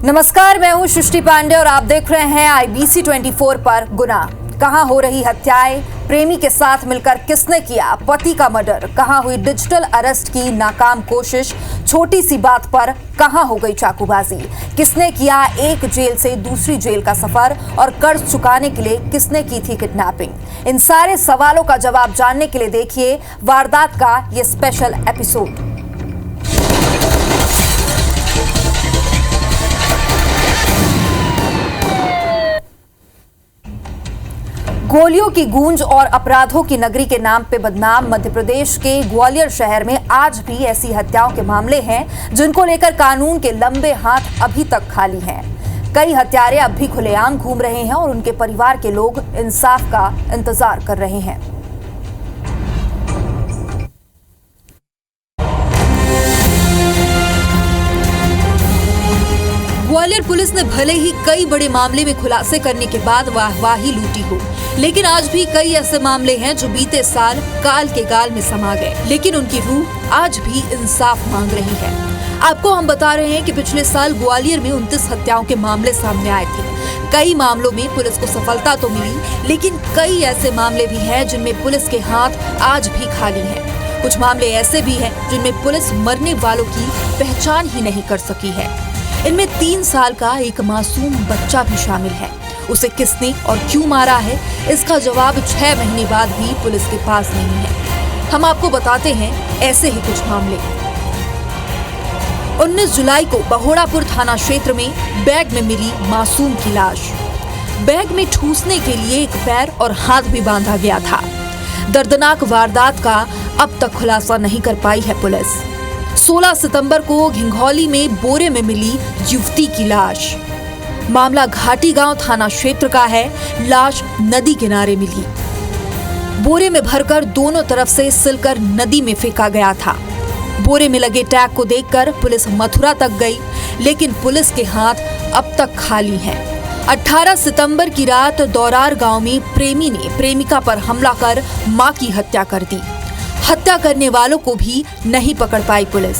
नमस्कार, मैं हूं सृष्टि पांडे और आप देख रहे हैं IBC 24 पर गुना। कहां हो रही हत्याएं, प्रेमी के साथ मिलकर किसने किया पति का मर्डर, कहां हुई डिजिटल अरेस्ट की नाकाम कोशिश, छोटी सी बात पर कहां हो गई चाकूबाजी, किसने किया एक जेल से दूसरी जेल का सफर और कर्ज चुकाने के लिए किसने की थी किडनैपिंग। इन सारे सवालों का जवाब जानने के लिए देखिए वारदात का ये स्पेशल एपिसोड। गोलियों की गूंज और अपराधों की नगरी के नाम पे बदनाम मध्य प्रदेश के ग्वालियर शहर में आज भी ऐसी हत्याओं के मामले हैं जिनको लेकर कानून के लंबे हाथ अभी तक खाली हैं। कई हत्यारे अब भी खुलेआम घूम रहे हैं और उनके परिवार के लोग इंसाफ का इंतजार कर रहे हैं। ग्वालियर पुलिस ने भले ही कई बड़े मामले में खुलासे करने के बाद वाहवाही लूटी हो, लेकिन आज भी कई ऐसे मामले हैं जो बीते साल काल के गाल में समा गए, लेकिन उनकी रूह आज भी इंसाफ मांग रही है। आपको हम बता रहे हैं कि पिछले साल ग्वालियर में 29 हत्याओं के मामले सामने आए थे। कई मामलों में पुलिस को सफलता तो मिली, लेकिन कई ऐसे मामले भी हैं जिनमें पुलिस के हाथ आज भी खाली हैं। कुछ मामले ऐसे भी हैं जिनमें पुलिस मरने वालों की पहचान ही नहीं कर सकी है। इनमें 3 साल का एक मासूम बच्चा भी शामिल है। उसे किसने और क्यों मारा है, इसका जवाब 6 महीने बाद भी पुलिस के पास नहीं है। हम आपको बताते हैं ऐसे ही कुछ मामले। 19 जुलाई को बहोड़ापुर थाना क्षेत्र में बैग में मिली मासूम की लाश। बैग में ठूसने के लिए एक पैर और हाथ भी बांधा गया था। दर्दनाक वारदात का अब तक खुलासा नहीं कर पाई है पुलिस। 16 सितंबर को घिंघौली में बोरे में मिली युवती की लाश। मामला घाटी गांव थाना क्षेत्र का है। लाश नदी किनारे मिली। बोरे में भरकर दोनों तरफ से सिलकर नदी में फेंका गया था। बोरे में लगे टैग को देखकर पुलिस मथुरा तक गई, लेकिन पुलिस के हाथ अब तक खाली हैं। 18 सितंबर की रात दौरार गांव में प्रेमी ने प्रेमिका पर हमला कर मां की हत्या कर दी। हत्या करने वालों को भी नहीं पकड़ पाई पुलिस।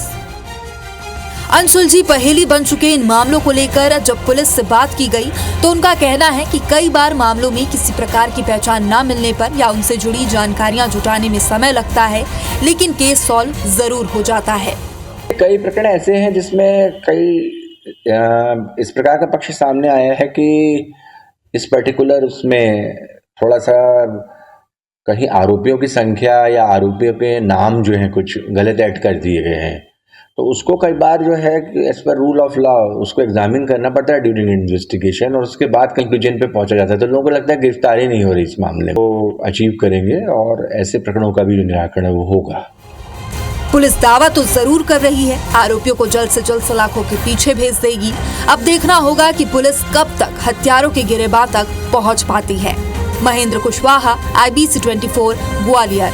अनसुलझी पहेली बन चुके इन मामलों को लेकर जब पुलिस से बात की गई तो उनका कहना है कि कई बार मामलों में किसी प्रकार की पहचान न मिलने पर या उनसे जुड़ी जानकारियां जुटाने में समय लगता है, लेकिन केस सॉल्व जरूर हो जाता है। कई प्रकरण ऐसे हैं जिसमें कई इस प्रकार का पक्ष सामने आया है कि इस पर्टिकुलर उसमें थोड़ा सा कहीं आरोपियों की संख्या या आरोपियों के नाम जो हैं कुछ गलत ऐड कर दिए गए हैं, तो उसको कई बार जो है as per rule of law उसको एग्जामिन करना पड़ता है ड्यूरिंग इन्वेस्टिगेशन, और उसके बाद कंक्लूजन पे पहुंचा जाता है। तो लोगों को लगता है गिरफ्तारी नहीं हो रही इस मामले में, वो अचीव करेंगे और ऐसे प्रकरणों का भी जो निराकरण है वो होगा। पुलिस दावा तो जरूर कर रही है, आरोपियों को जल्द से जल्द सलाखों के पीछे भेज देगी। अब देखना होगा कि पुलिस कब तक हत्यारों के गिरेबान तक पहुंच पाती है। महेंद्र कुशवाहा, IBC 24 ग्वालियर।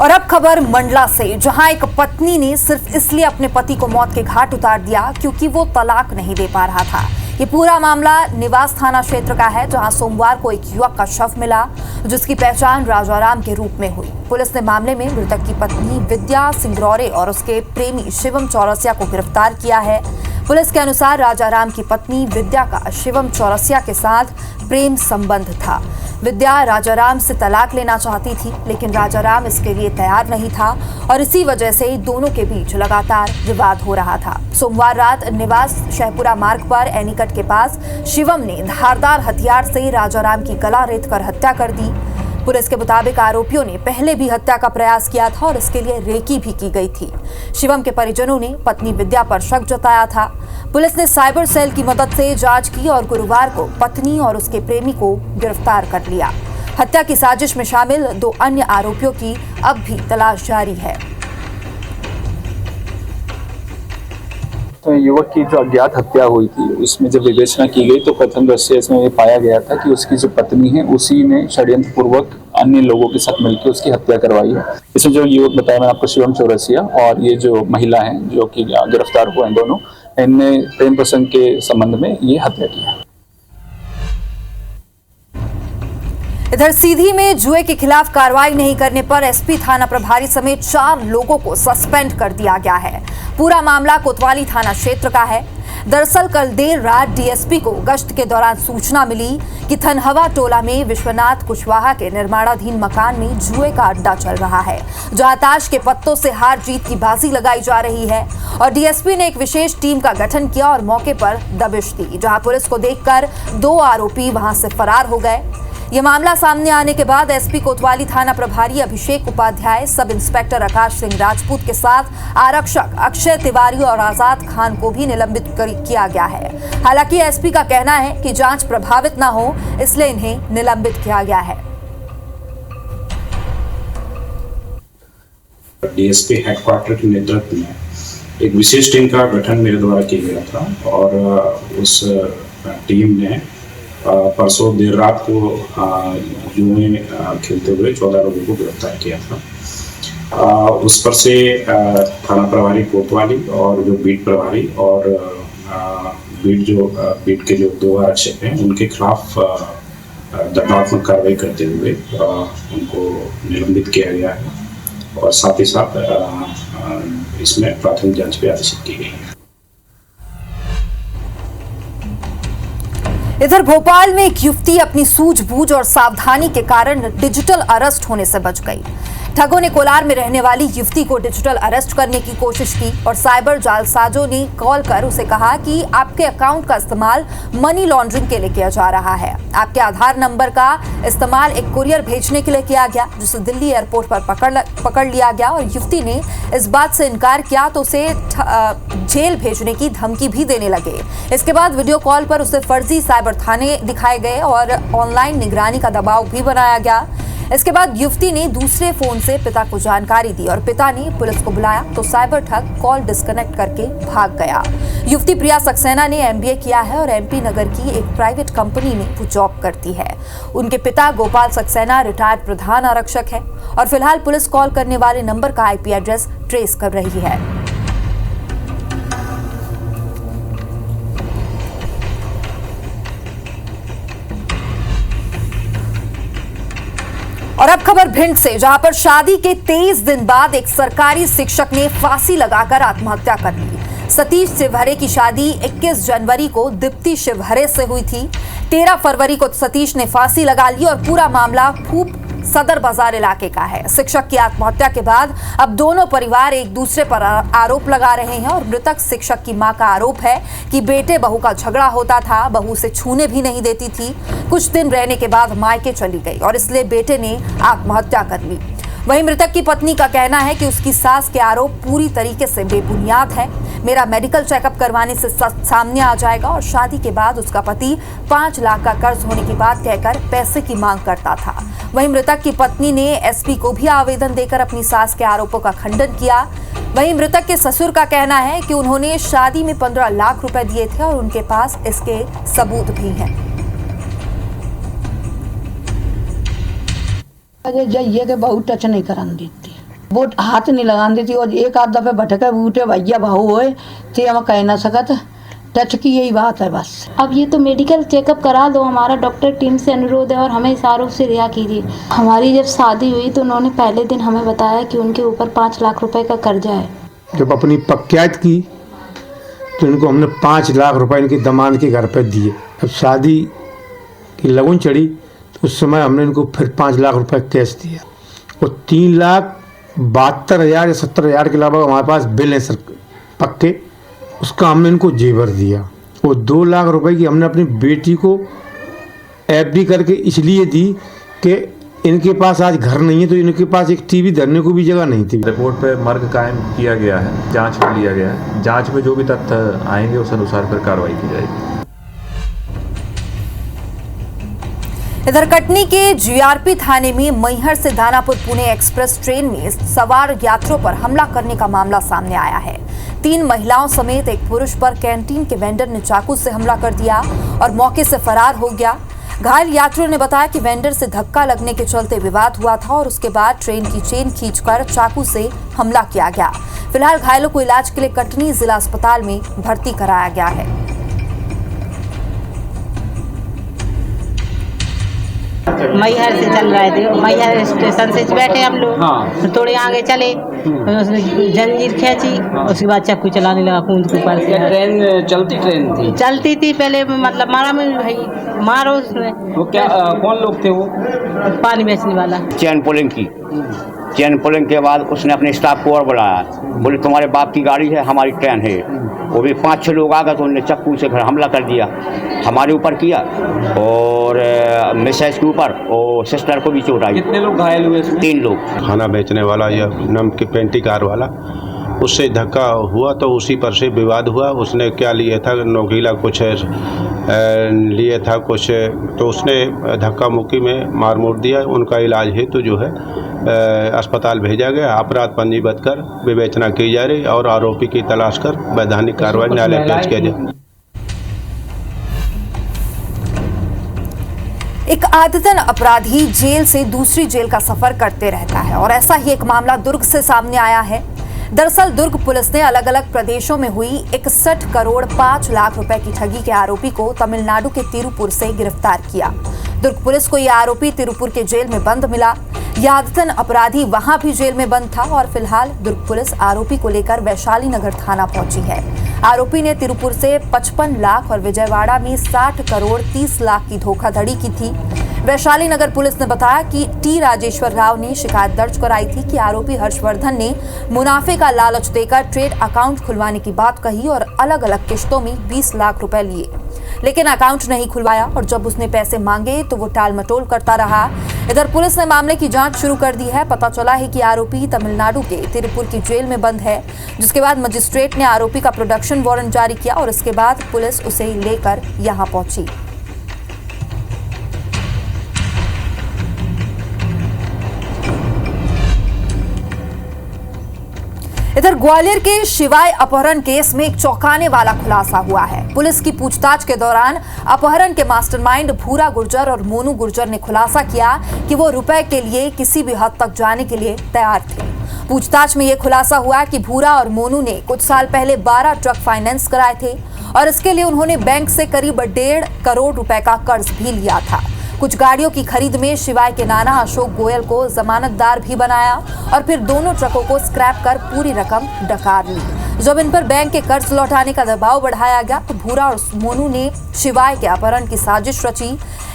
और अब खबर मंडला से, जहां एक पत्नी ने सिर्फ इसलिए अपने पति को मौत के घाट उतार दिया क्योंकि वो तलाक नहीं दे पा रहा था। ये पूरा मामला निवास थाना क्षेत्र का है, जहां सोमवार को एक युवक का शव मिला जिसकी पहचान राजाराम के रूप में हुई। पुलिस ने मामले में मृतक की पत्नी विद्या सिंगरौरे और उसके प्रेमी शिवम चौरसिया को गिरफ्तार किया है। पुलिस के अनुसार राजाराम की पत्नी विद्या का शिवम चौरसिया के साथ प्रेम संबंध था। विद्या राजाराम से तलाक लेना चाहती थी, लेकिन राजाराम इसके लिए तैयार नहीं था और इसी वजह से दोनों के बीच लगातार विवाद हो रहा था। सोमवार रात निवास शहपुरा मार्ग पर एनीकट के पास शिवम ने धारदार हथियार से राजाराम की गला रेतकर हत्या कर दी। पुलिस के मुताबिक आरोपियों ने पहले भी हत्या का प्रयास किया था और इसके लिए रेकी भी की गई थी। शिवम के परिजनों ने पत्नी विद्या पर शक जताया था। पुलिस ने साइबर सेल की मदद से जांच की और गुरुवार को पत्नी और उसके प्रेमी को गिरफ्तार कर लिया। हत्या की साजिश में शामिल 2 अन्य आरोपियों की अब भी तलाश जारी है। तो युवक की जो अज्ञात हत्या हुई थी उसमें जब विवेचना की गई तो प्रथम दृष्टया इसमें ये पाया गया था कि उसकी जो पत्नी है उसी ने षड्यंत्र पूर्वक अन्य लोगों के साथ मिलकर उसकी हत्या करवाई है। इसमें जो युवक बताया मैंने आपको शिवम चौरसिया और ये जो महिला है जो कि गिरफ्तार हुए हैं दोनों, इनने प्रेम प्रसंग के संबंध में ये हत्या की है। इधर सीधी में जुए के खिलाफ कार्रवाई नहीं करने पर एसपी थाना प्रभारी समेत 4 लोगों को सस्पेंड कर दिया गया है। पूरा मामला कोतवाली थाना क्षेत्र का है। दरअसल कल देर रात डीएसपी को गश्त के दौरान सूचना मिली कि थनहवा टोला में विश्वनाथ कुशवाहा के निर्माणाधीन मकान में जुए का अड्डा चल रहा है, जहां ताश के पत्तों से हार जीत की बाजी लगाई जा रही है। और डीएसपी ने एक विशेष टीम का गठन किया और मौके पर दबिश दी, जहां पुलिस को देखकर 2 आरोपी वहां से फरार हो गए। यह मामला सामने आने के बाद एसपी कोतवाली थाना प्रभारी अभिषेक उपाध्याय, सब इंस्पेक्टर आकाश सिंह राजपूत के साथ आरक्षक अक्षय तिवारी और आजाद खान को भी निलंबित किया गया है। हालांकि एसपी का कहना है कि जांच प्रभावित न हो, इसलिए इन्हें निलंबित किया गया है। डीएसपी हेडक्वार्टर के नेतृत्व में एक विशेष टीम का गठन मेरे द्वारा किया गया था और उस टीम ने परसों देर रात को जुए खेलते हुए 14 लोगों को गिरफ्तार किया था। उस पर से थाना प्रभारी कोतवाली और जो बीट प्रभारी और बीट के जो 2 आरक्षक हैं उनके खिलाफ दंडात्मक कार्रवाई करते हुए उनको निलंबित किया गया है और साथ ही साथ इसमें प्राथमिक जांच पे आदेशित की गई है। इधर भोपाल में एक युवती अपनी सूझबूझ और सावधानी के कारण डिजिटल अरेस्ट होने से बच गई। ठगों ने कोलार में रहने वाली युवती को डिजिटल अरेस्ट करने की कोशिश की और साइबर जालसाजों ने कॉल कर उसे कहा कि आपके अकाउंट का इस्तेमाल मनी लॉन्ड्रिंग के लिए किया जा रहा है। आपके आधार नंबर का इस्तेमाल एक कुरियर भेजने के लिए किया गया, जिसे दिल्ली एयरपोर्ट पर पकड़ लिया गया और युवती ने इस बात से इनकार किया तो उसे जेल भेजने की धमकी भी देने लगे। इसके बाद वीडियो कॉल पर उसे फर्जी साइबर थाने दिखाए गए और ऑनलाइन निगरानी का दबाव भी बनाया गया। इसके बाद युवती ने दूसरे फोन से पिता को जानकारी दी और पिता ने पुलिस को बुलाया तो साइबर ठग कॉल डिस्कनेक्ट करके भाग गया। युवती प्रिया सक्सेना ने एमबीए किया है और एमपी नगर की एक प्राइवेट कंपनी में वो जॉब करती है। उनके पिता गोपाल सक्सेना रिटायर्ड प्रधान आरक्षक है और फिलहाल पुलिस कॉल करने वाले नंबर का आईपी एड्रेस ट्रेस कर रही है। और अब खबर भिंड से, जहां पर शादी के 23 दिन बाद एक सरकारी शिक्षक ने फांसी लगाकर आत्महत्या कर ली। सतीश शिवहरे की शादी 21 जनवरी को दीप्ति शिवहरे से हुई थी। 13 फरवरी को सतीश ने फांसी लगा ली और पूरा मामला फूप सदर बाजार इलाके का है। शिक्षक की आत्महत्या के बाद अब दोनों परिवार एक दूसरे पर आरोप लगा रहे हैं और मृतक शिक्षक की मां का आरोप है कि बेटे बहू का झगड़ा होता था, बहू उसे छूने भी नहीं देती थी। कुछ दिन रहने के बाद मायके चली गई और इसलिए बेटे ने आत्महत्या कर ली। वहीं मृतक की पत्नी का कहना है कि उसकी सास के आरोप पूरी तरीके से बेबुनियाद है। मेरा मेडिकल चेकअप करवाने से सामने आ जाएगा और शादी के बाद उसका पति 5 लाख का कर्ज होने की बात कहकर पैसे की मांग करता था। वहीं मृतक की पत्नी ने एसपी को भी आवेदन देकर अपनी सास के आरोपों का खंडन किया। वहीं मृतक के ससुर का कहना है कि उन्होंने शादी में 15 लाख रुपए दिए थे और उनके पास इसके सबूत भी हैं। जाइए के बहुत टच नहीं करान देती, वो हाथ नहीं लगान देती और एक आध दफे भटके बूटे भैया भाऊ होए थे, हम कह ना सकत। टच की यही बात है बस। अब ये तो मेडिकल चेकअप करा दो, हमारा डॉक्टर टीम से अनुरोध है और हमें इस आरोप से रिहा कीजिए। हमारी जब शादी हुई तो उन्होंने पहले दिन हमें बताया कि उनके ऊपर 5 लाख रुपए का कर्जा है। जब अपनी पक्यात की तो इनको हमने 5 लाख रुपए इनकी दमाद के घर पर दिए। अब शादी की लगन चढ़ी तो उस समय हमने इनको फिर 5 लाख रुपए कैश दिया और 3,72,000 या 70,000 के अलावा हमारे पास बिल है सर पक्के, उसका हमने इनको जेवर दिया। और 2 लाख रुपए की हमने अपनी बेटी को एफडी करके इसलिए दी कि इनके पास आज घर नहीं है तो इनके पास एक टीवी धरने को भी जगह नहीं थी। रिपोर्ट पे मर्ग कायम किया गया है, जांच में लिया गया है। जांच में जो भी तथ्य आएंगे उस अनुसार फिर कार्रवाई की जाएगी। इधर कटनी के जीआरपी थाने में मैहर से दानापुर पुणे एक्सप्रेस ट्रेन में सवार यात्रियों पर हमला करने का मामला सामने आया है। 3 महिलाओं समेत एक पुरुष पर कैंटीन के वेंडर ने चाकू से हमला कर दिया और मौके से फरार हो गया। घायल यात्रियों ने बताया कि वेंडर से धक्का लगने के चलते विवाद हुआ था और उसके बाद ट्रेन की चेन खींचकर चाकू से हमला किया गया। फिलहाल घायलों को इलाज के लिए कटनी जिला अस्पताल में भर्ती कराया गया है। मैहर से चल रहे थे, मैहर स्टेशन से बैठे हम लोग। हाँ। फिर थोड़े आगे चले, फिर उसने जंजीर खींची, उसके बाद चाकू चलाने लगा कूद के ऊपर से। ट्रेन चलती ट्रेन थी? चलती थी पहले, मतलब मारा में भाई मारो उसने। वो क्या कौन लोग थे वो? पानी बेचने वाला। चैन पुलिंग की, चैन पुलिंग के बाद उसने अपने स्टाफ को और बुलाया, बोले तुम्हारे बाप की गाड़ी है, हमारी ट्रेन है। वो भी 5-6 लोग आ गए तो उन्होंने चाकू से हमला कर दिया, हमारे ऊपर किया और मिसेज के ऊपर और सिस्टर को भी चोट आई। कितने लोग घायल हुए? 3 लोग। खाना बेचने वाला या नमक पेंटी कार वाला, उससे धक्का हुआ तो उसी पर से विवाद हुआ। उसने क्या लिया था, नोकीला कुछ लिए था कुछ, तो उसने धक्का मुक्की में मार मोड़ दिया। उनका इलाज हेतु जो है अस्पताल भेजा गया। अपराध पंजीबद्ध कर विवेचना की जा रही और आरोपी की तलाश कर वैधानिक कार्रवाई न्यायालय पेश किया जाए। एक आदतन अपराधी जेल से दूसरी जेल का सफर करते रहता है और ऐसा ही एक मामला दुर्ग से सामने आया है। दरअसल दुर्ग पुलिस ने अलग अलग प्रदेशों में हुई 61 करोड़ 5 लाख रुपए की ठगी के आरोपी को तमिलनाडु के तिरुपुर से गिरफ्तार किया। दुर्ग पुलिस को यह आरोपी तिरुपुर के जेल में बंद मिला। यह आदतन अपराधी वहां भी जेल में बंद था और फिलहाल दुर्ग पुलिस आरोपी को लेकर वैशाली नगर थाना पहुंची है। आरोपी ने तिरुपुर से 55 लाख और विजयवाड़ा में 60 करोड़ 30 लाख की धोखाधड़ी की थी। वैशाली नगर पुलिस ने बताया कि टी राजेश्वर राव ने शिकायत दर्ज कराई थी कि आरोपी हर्षवर्धन ने मुनाफे का लालच देकर ट्रेड अकाउंट खुलवाने की बात कही और अलग अलग किश्तों में 20 लाख रुपए लिए, लेकिन अकाउंट नहीं खुलवाया और जब उसने पैसे मांगे तो वो टाल मटोल करता रहा। इधर पुलिस ने मामले की जांच शुरू कर दी है। पता चला है कि आरोपी तमिलनाडु के तिरुपुर की जेल में बंद है, जिसके बाद मजिस्ट्रेट ने आरोपी का प्रोडक्शन वारंट जारी किया और इसके बाद पुलिस उसे लेकर यहां पहुंची। इधर ग्वालियर के शिवाय अपहरण केस में एक चौंकाने वाला खुलासा हुआ है। पुलिस की पूछताछ के दौरान अपहरण के मास्टरमाइंड भूरा गुर्जर और मोनू गुर्जर ने खुलासा किया कि वो रुपए के लिए किसी भी हद तक जाने के लिए तैयार थे। पूछताछ में यह खुलासा हुआ कि भूरा और मोनू ने कुछ साल पहले 12 ट्रक फाइनेंस कराए थे और इसके लिए उन्होंने बैंक से करीब 1.5 करोड़ रुपए का कर्ज भी लिया था। कुछ गाड़ियों की खरीद में शिवाय के नाना अशोक गोयल को जमानतदार भी बनाया और फिर दोनों ट्रकों को स्क्रैप कर पूरी रकम डकार ली। जब इन पर बैंक के कर्ज लौटाने का दबाव बढ़ाया गया तो भूरा और मोनू ने शिवाय के अपहरण की साजिश रची।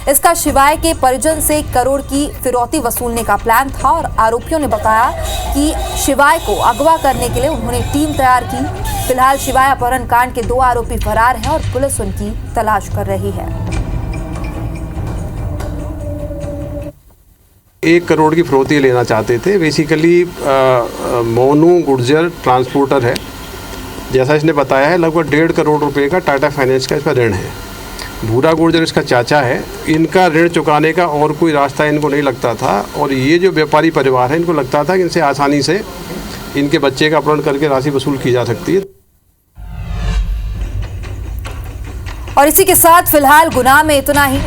इसका शिवाय के परिजन से 1 करोड़ की फिरौती वसूलने का प्लान था और आरोपियों ने बताया कि शिवाय को अगवा करने के लिए उन्होंने टीम तैयार की। फिलहाल शिवाय अपहरण कांड के 2 आरोपी फरार हैं और पुलिस उनकी तलाश कर रही है। 1 करोड़ की फिरौती लेना चाहते थे। बेसिकली मोनू गुर्जर ट्रांसपोर्टर है, जैसा इसने बताया है लगभग 1.5 करोड़ रुपए का टाटा फाइनेंस का इस पर ऋण है। भूरा गुर्जर इसका चाचा है। इनका ऋण चुकाने का और कोई रास्ता इनको नहीं लगता था और ये जो व्यापारी परिवार है इनको लगता था कि इनसे आसानी से इनके बच्चे का अपहरण करके राशि वसूल की जा सकती है। और इसी के साथ फिलहाल गुनाह में इतना ही।